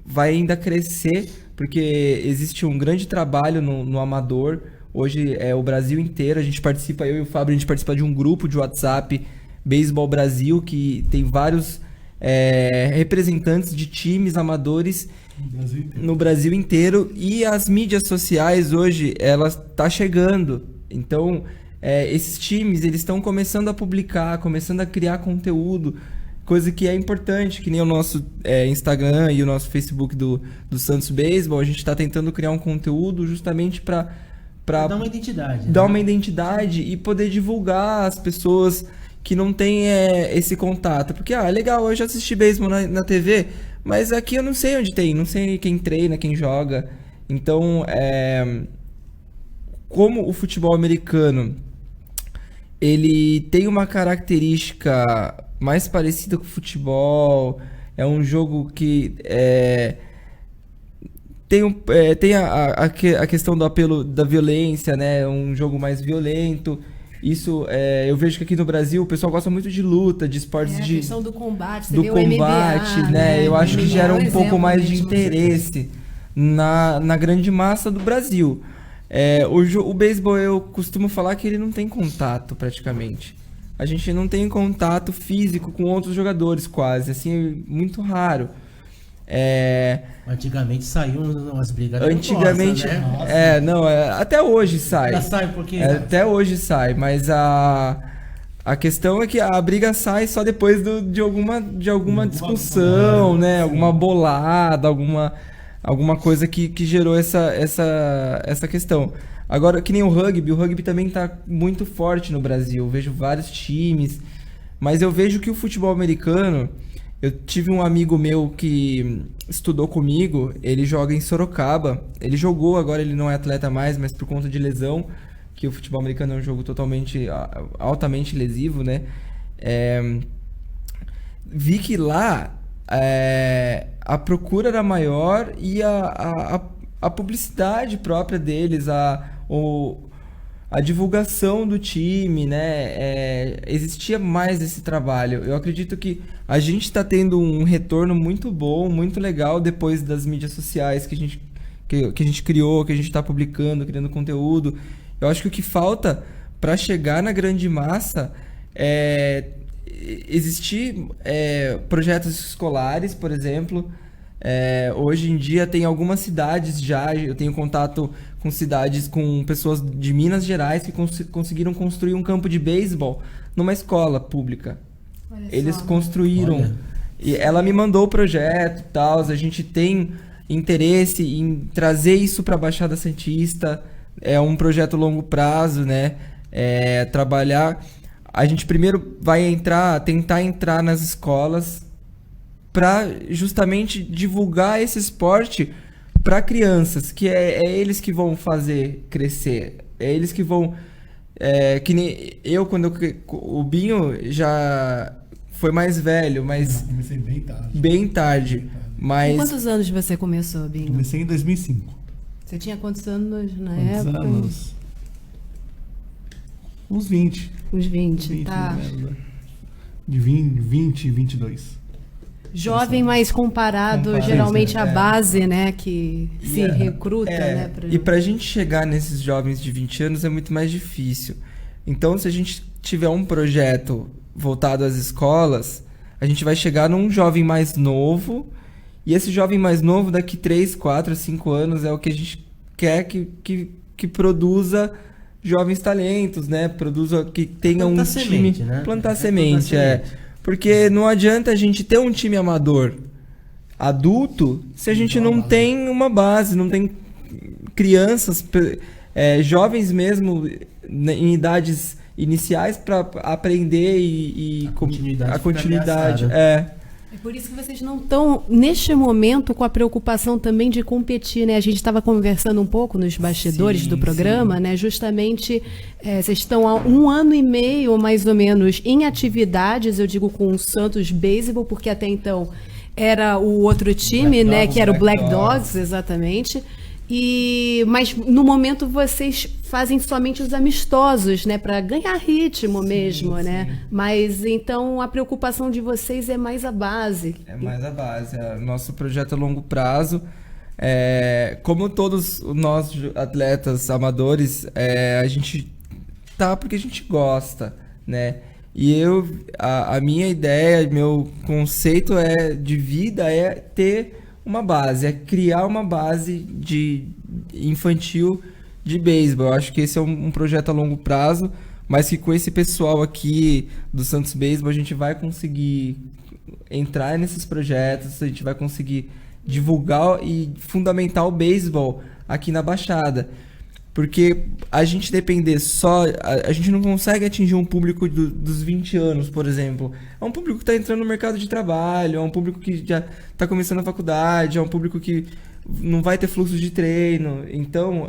vai ainda crescer, porque existe um grande trabalho no amador. Hoje é o Brasil inteiro, a gente participa, eu e o Fábio, a gente participa de um grupo de WhatsApp, Beisebol Brasil, que tem vários representantes de times amadores no Brasil inteiro. E as mídias sociais hoje, elas tá chegando. Então, esses times, eles estão começando a publicar, começando a criar conteúdo, coisa que é importante, que nem o nosso Instagram e o nosso Facebook do Santos Beisebol. A gente está tentando criar um conteúdo justamente para dar uma identidade. Dar uma identidade e poder divulgar as pessoas que não têm esse contato. Porque, legal, eu já assisti beisebol na TV, mas aqui eu não sei onde tem, não sei quem treina, quem joga. Então, como o futebol americano, ele tem uma característica mais parecida com o futebol, é um jogo que tem a questão do apelo da violência, né? É um jogo mais violento. Isso, eu vejo que aqui no Brasil o pessoal gosta muito de luta, de esportes a questão do combate, você do vê o combate, MMA, né? Eu acho que gera um pouco mais de mesmo. interesse na grande massa do Brasil. O beisebol, eu costumo falar que ele não tem contato, praticamente. A gente não tem contato físico com outros jogadores, quase. Assim, muito raro. Antigamente saíam umas brigas. Antigamente, né? até hoje sai. Já sai um pouquinho. Até hoje sai, mas a questão é que a briga sai só depois de alguma discussão, né? Alguma bolada, alguma coisa que gerou essa questão. Agora, que nem o rugby também tá muito forte no Brasil. Eu vejo vários times, mas eu vejo que o futebol americano... Eu tive um amigo meu que estudou comigo, ele joga em Sorocaba. Ele jogou, agora ele não é atleta mais, mas por conta de lesão, que o futebol americano é um jogo altamente lesivo, né? Vi que lá a procura era maior e a publicidade própria deles, a divulgação do time, né? Existia mais esse trabalho. Eu acredito que a gente está tendo um retorno muito bom, muito legal depois das mídias sociais que a gente criou, que a gente está publicando, criando conteúdo. Eu acho que o que falta para chegar na grande massa existir projetos escolares, por exemplo. Hoje em dia tem algumas cidades já, eu tenho contato com cidades, com pessoas de Minas Gerais que conseguiram construir um campo de beisebol numa escola pública. Eles construíram. E ela me mandou o projeto e tal, a gente tem interesse em trazer isso para a Baixada Santista. É um projeto a longo prazo, né? Trabalhar. A gente primeiro vai tentar entrar nas escolas para justamente divulgar esse esporte para crianças, que é eles que vão fazer crescer, é eles que vão... que nem eu, o Binho já foi mais velho, mas... Comecei bem tarde. Mas... Com quantos anos você começou, Binho? Comecei em 2005. Você tinha quantos anos na Quantos época? anos? Uns 20. Uns 20, tá. Né? De 20, 22. Jovem, mas comparado geralmente à base, né, que se recruta, né? E pra gente chegar nesses jovens de 20 anos é muito mais difícil. Então, se a gente tiver um projeto voltado às escolas, a gente vai chegar num jovem mais novo, e esse jovem mais novo, daqui 3, 4, 5 anos, é o que a gente quer que produza jovens talentos, né? Que tenha um time... Semente, né? Plantar semente, Porque não adianta a gente ter um time amador adulto se a gente não tem uma base, não tem crianças, jovens mesmo, em idades iniciais para aprender e a continuidade. É por isso que vocês não estão, neste momento, com a preocupação também de competir, né? A gente estava conversando um pouco nos bastidores do programa, né? Justamente, vocês estão há 1 ano e meio, mais ou menos, em atividades, eu digo com o Santos Beisebol, porque até então era o outro time, né? Que era o Black Dogs, exatamente. Mas no momento vocês fazem somente os amistosos, né, para ganhar ritmo mesmo, né? Mas então a preocupação de vocês é mais a base. É mais a base. Nosso projeto a longo prazo, Como todos nós atletas amadores, a gente tá porque a gente gosta, né? E a minha ideia, meu conceito de vida é ter uma base, é criar uma base de infantil de beisebol. Eu acho que esse é um projeto a longo prazo, mas que com esse pessoal aqui do Santos Beisebol a gente vai conseguir entrar nesses projetos, a gente vai conseguir divulgar e fundamentar o beisebol aqui na Baixada. Porque a gente depender só... A gente não consegue atingir um público dos 20 anos, por exemplo. É um público que está entrando no mercado de trabalho, é um público que já está começando a faculdade, é um público que não vai ter fluxo de treino. Então,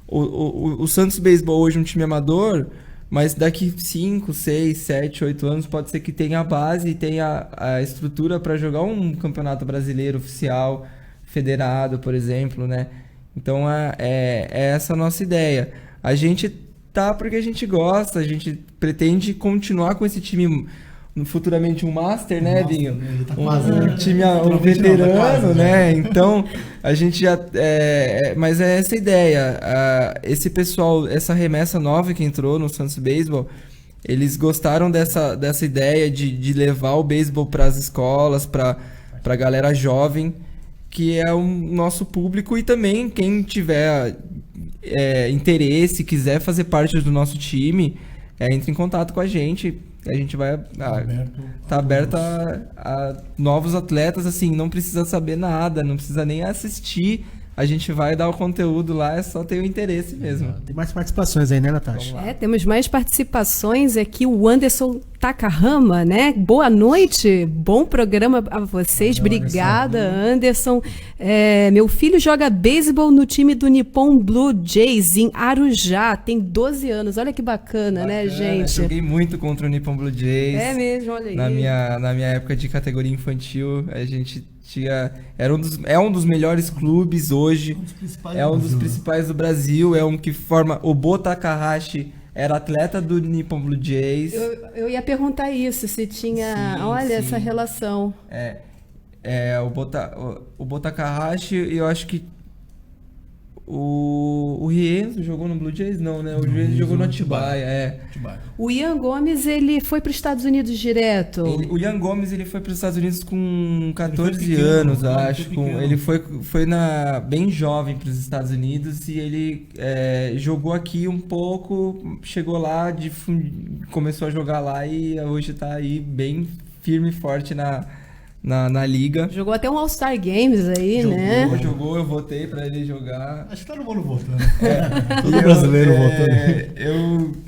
o Santos Beisebol hoje é um time amador, mas daqui 5, 6, 7, 8 anos pode ser que tenha a base e tenha a estrutura para jogar um campeonato brasileiro oficial, federado, por exemplo, né? Então é essa a nossa ideia. A gente tá porque a gente gosta, a gente pretende continuar com esse time, futuramente um Master, né, Binho? Um time veterano, né? Então a gente já. Mas é essa a ideia. Esse pessoal, essa remessa nova que entrou no Santos Beisebol, eles gostaram dessa ideia de levar o beisebol para as escolas, para a galera jovem, que é o nosso público, e também quem tiver interesse, quiser fazer parte do nosso time, entre em contato com a gente vai tá aberto a novos atletas, assim, não precisa saber nada, não precisa nem assistir, a gente vai dar o conteúdo lá, é só ter o interesse mesmo. Tem mais participações aí, né, Natasha? Temos mais participações aqui. O Anderson Takahama, né? Boa noite, bom programa a vocês. Obrigada, Anderson. Meu filho joga beisebol no time do Nippon Blue Jays em Arujá, tem 12 anos. Olha que bacana, né, gente? Joguei muito contra o Nippon Blue Jays. É mesmo, olha aí. Na minha época de categoria infantil, a gente é um dos melhores clubes hoje, um dos principais do Brasil, é um que forma... O Bo Takahashi era atleta do Nippon Blue Jays. Eu ia perguntar isso, se tinha... Sim. Essa relação. O Bo Takahashi, eu acho que o Rienzo jogou no Blue Jays? Não, né? O Rienzo jogou no Atibaia, O Ian Gomes, ele foi para os Estados Unidos direto? O Ian Gomes, ele foi para os Estados Unidos com 14 anos, acho. Ele foi bem jovem para os Estados Unidos e ele jogou aqui um pouco, chegou lá, começou a jogar lá e hoje está aí bem firme e forte na liga. Jogou até um All-Star Games aí, né? Jogou, eu votei pra ele jogar. Acho que todo mundo votando. Todo brasileiro votando.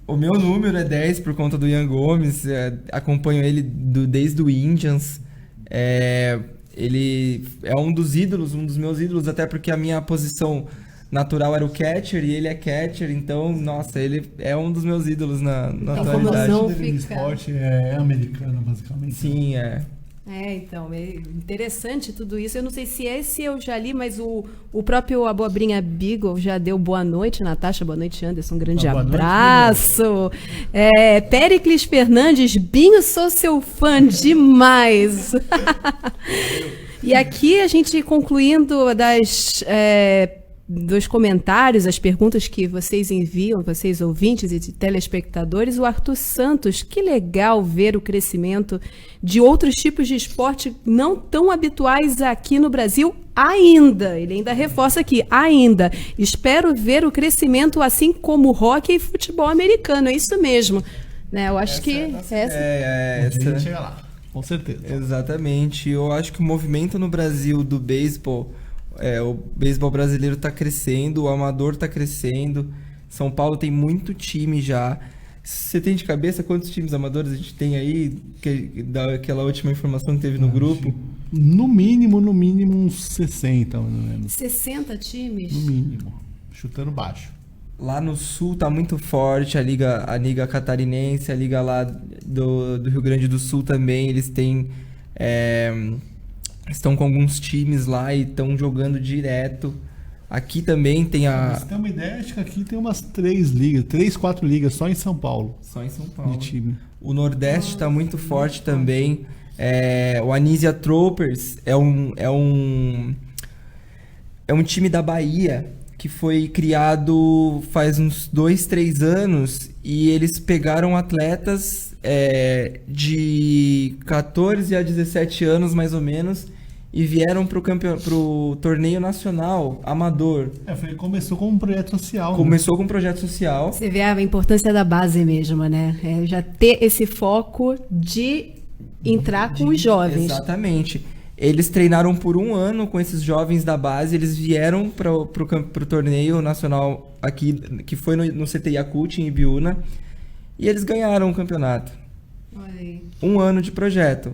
O meu número é 10 por conta do Ian Gomes. Acompanho ele desde o Indians. Ele é um dos meus ídolos, até porque a minha posição natural era o catcher e ele é catcher, então, nossa, ele é um dos meus ídolos na atualidade. A formação dele no esporte é americana, basicamente. Sim, então, é interessante tudo isso. Eu não sei se esse eu já li, mas o próprio Abobrinha Beagle já deu boa noite, Natasha, boa noite, Anderson, um grande abraço. Péricles Fernandes, Binho, sou seu fã demais. E aqui a gente concluindo dos comentários, as perguntas que vocês enviam, vocês ouvintes e telespectadores, o Arthur Santos, que legal ver o crescimento de outros tipos de esporte não tão habituais aqui no Brasil ainda. Ele ainda reforça aqui, ainda. Espero ver o crescimento assim como o hóquei e futebol americano. É isso mesmo. Né? Eu acho que... A gente chega lá, com certeza. Exatamente. Eu acho que o movimento no Brasil do beisebol... o beisebol brasileiro está crescendo, o amador está crescendo. São Paulo tem muito time já. Você tem de cabeça quantos times amadores a gente tem aí? Daquela última informação que teve no grupo? No mínimo uns 60, mais ou menos. 60 times? No mínimo, chutando baixo. Lá no Sul tá muito forte, a Liga Catarinense, a Liga lá do Rio Grande do Sul também, eles têm... estão com alguns times lá e estão jogando direto. Aqui também tem Pra você ter uma ideia, acho que aqui tem umas 3, 4 ligas só em São Paulo. Só em São Paulo. De time. O Nordeste está muito forte também. O Anísia Troopers é um é um time da Bahia que foi criado faz uns 2, 3 anos e eles pegaram atletas de 14 a 17 anos, mais ou menos, e vieram pro torneio nacional amador. Começou com um projeto social. Começou com um projeto social. Você vê a importância da base mesmo, né? Já ter esse foco de entrar com os jovens. Exatamente. Eles treinaram por 1 ano com esses jovens da base, eles vieram pro torneio nacional aqui, que foi no CT Yakult, em Ibiúna, e eles ganharam o campeonato. Olha aí. 1 ano de projeto.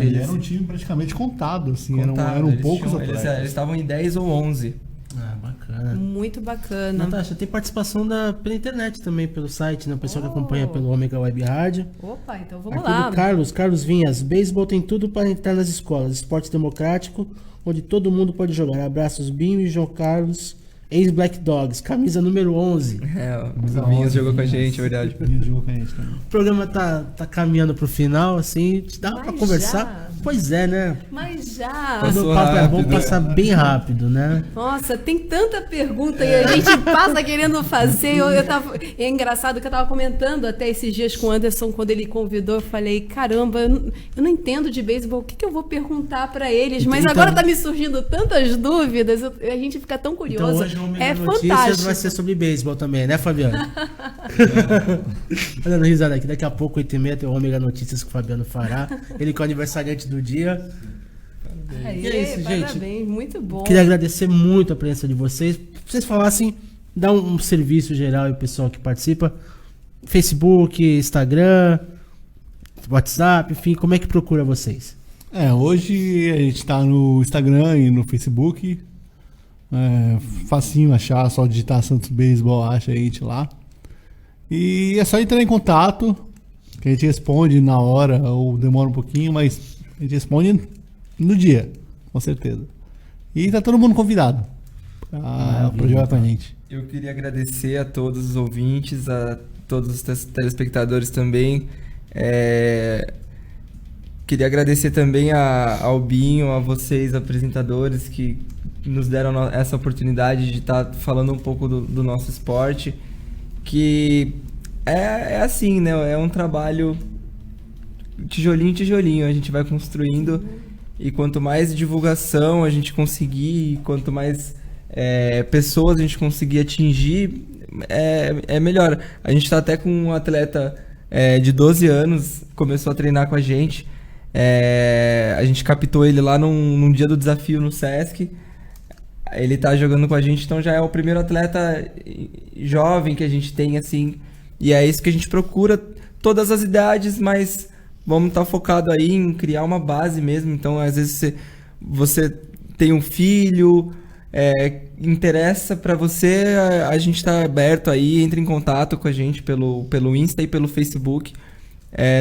Eles eram um time praticamente contado, assim, Contado, eram eles poucos tinham- atletas. Eles estavam em 10 ou 11. Ah, bacana. Muito bacana. Natasha, tem participação pela internet também, pelo site, né? O pessoal que acompanha pelo Ômega Web Rádio. Opa, então vamos Aqui lá. do Carlos Vinhas. Beisebol tem tudo para entrar nas escolas. Esporte democrático, onde todo mundo pode jogar. Abraços, Binho e João Carlos, ex-Black Dogs, camisa número 11. O Vinhas jogou com a gente, é verdade. Vinhas jogou com a gente também. O programa tá caminhando pro final, assim, dá pra Mas conversar? já? Pois é, né? Mas já. Quando Passou o papo é bom, rápido. passa bem rápido, né? Nossa, tem tanta pergunta e a gente passa querendo fazer. É engraçado que eu tava comentando até esses dias com o Anderson, quando ele convidou, eu falei, caramba, eu não entendo de beisebol, o que eu vou perguntar pra eles? Mas Então- agora tá me surgindo tantas dúvidas, a gente fica tão Então curioso. hoje o Ômega É Notícias fantástico. vai ser sobre beisebol também, né, Fabiano? Tá dando risada aqui. Daqui a pouco, 8h30, tem o Ômega Notícias que o Fabiano fará. Ele que é o aniversariante do dia. Aê, E é isso, gente. parabéns, muito bom. Queria agradecer muito a presença de vocês. Se vocês falassem, dá um serviço geral e o pessoal que participa. Facebook, Instagram, WhatsApp, enfim, como é que procura vocês? Hoje a gente tá no Instagram e no Facebook. Facinho achar, só digitar Santos Beisebol, acha a gente lá. E é só entrar em contato, que a gente responde na hora, ou demora um pouquinho, mas a gente responde no dia, com certeza. E tá todo mundo convidado pra jogar com a gente. Eu queria agradecer a todos os ouvintes, a todos os telespectadores também. Queria agradecer também ao Binho, a vocês, apresentadores, que nos deram essa oportunidade de estar falando um pouco do nosso esporte, que é assim, né? É um trabalho tijolinho em tijolinho, a gente vai construindo, e quanto mais divulgação a gente conseguir, quanto mais pessoas a gente conseguir atingir, é melhor. A gente está até com um atleta de 12 anos, começou a treinar com a gente. A gente captou ele lá num dia do desafio no Sesc. Ele tá jogando com a gente, então já é o primeiro atleta jovem que a gente tem, assim. E é isso que a gente procura, todas as idades, mas vamos estar focado aí em criar uma base mesmo. Então, às vezes, você tem um filho, interessa pra você, a gente tá aberto aí, entre em contato com a gente pelo Insta e pelo Facebook.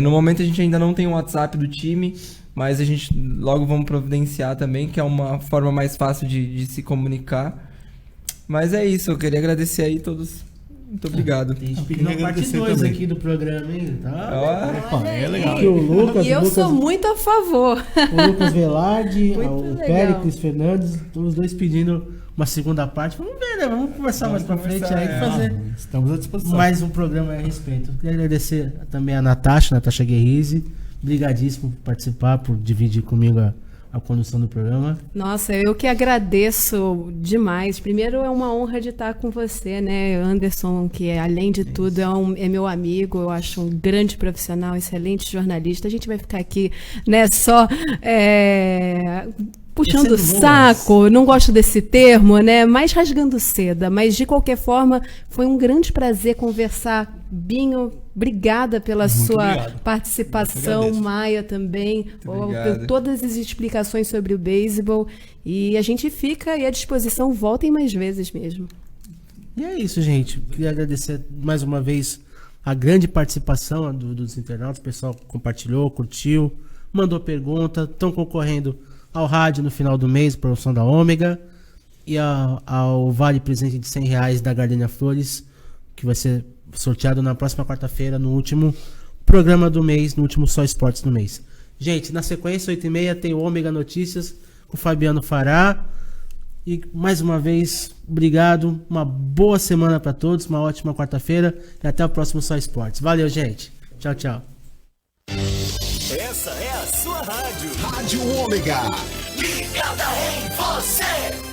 No momento a gente ainda não tem o WhatsApp do time, mas a gente logo vamos providenciar também, que é uma forma mais fácil de se comunicar. Mas é isso, eu queria agradecer aí todos. Muito obrigado. Tem gente queria pedindo a parte agradecer 2 também. aqui do programa, hein? Tá? Opa, é legal. Aqui o Lucas, E eu sou muito a favor. o Lucas Velarde, Muito o legal. Péricles Fernandes, os dois pedindo uma segunda parte. Vamos ver, né? Vamos conversar mais pra frente aí e fazer Estamos à disposição. mais um programa a respeito. Queria agradecer também a Natasha Guerrizi. Brigadíssimo por participar, por dividir comigo a condução do programa. Nossa, eu que agradeço demais. Primeiro, é uma honra de estar com você, né, Anderson, que além de tudo é meu amigo, eu acho um grande profissional, excelente jornalista. A gente vai ficar aqui, né, só puxando o Descendo saco, não gosto desse termo, né, mas rasgando seda. Mas, de qualquer forma, foi um grande prazer conversar. Binho, obrigada pela sua obrigado. participação, Agradeço. Maia também, obrigado. todas as explicações sobre o beisebol, e a gente fica aí à disposição, voltem mais vezes mesmo. E é isso, gente. Queria agradecer mais uma vez a grande participação dos internautas. O pessoal compartilhou, curtiu, mandou pergunta. Estão concorrendo ao rádio no final do mês, promoção da Ômega, e ao vale presente de R$100 da Gardenia Flores, que vai ser sorteado na próxima quarta-feira, no último programa do mês, no último Só Esportes do mês. Gente, na sequência, 8h30, tem o Ômega Notícias com o Fabiano Fará. E mais uma vez, obrigado. Uma boa semana para todos, uma ótima quarta-feira e até o próximo Só Esportes. Valeu, gente. Tchau, tchau. Essa é a sua rádio. Rádio Ômega. Ligada em você.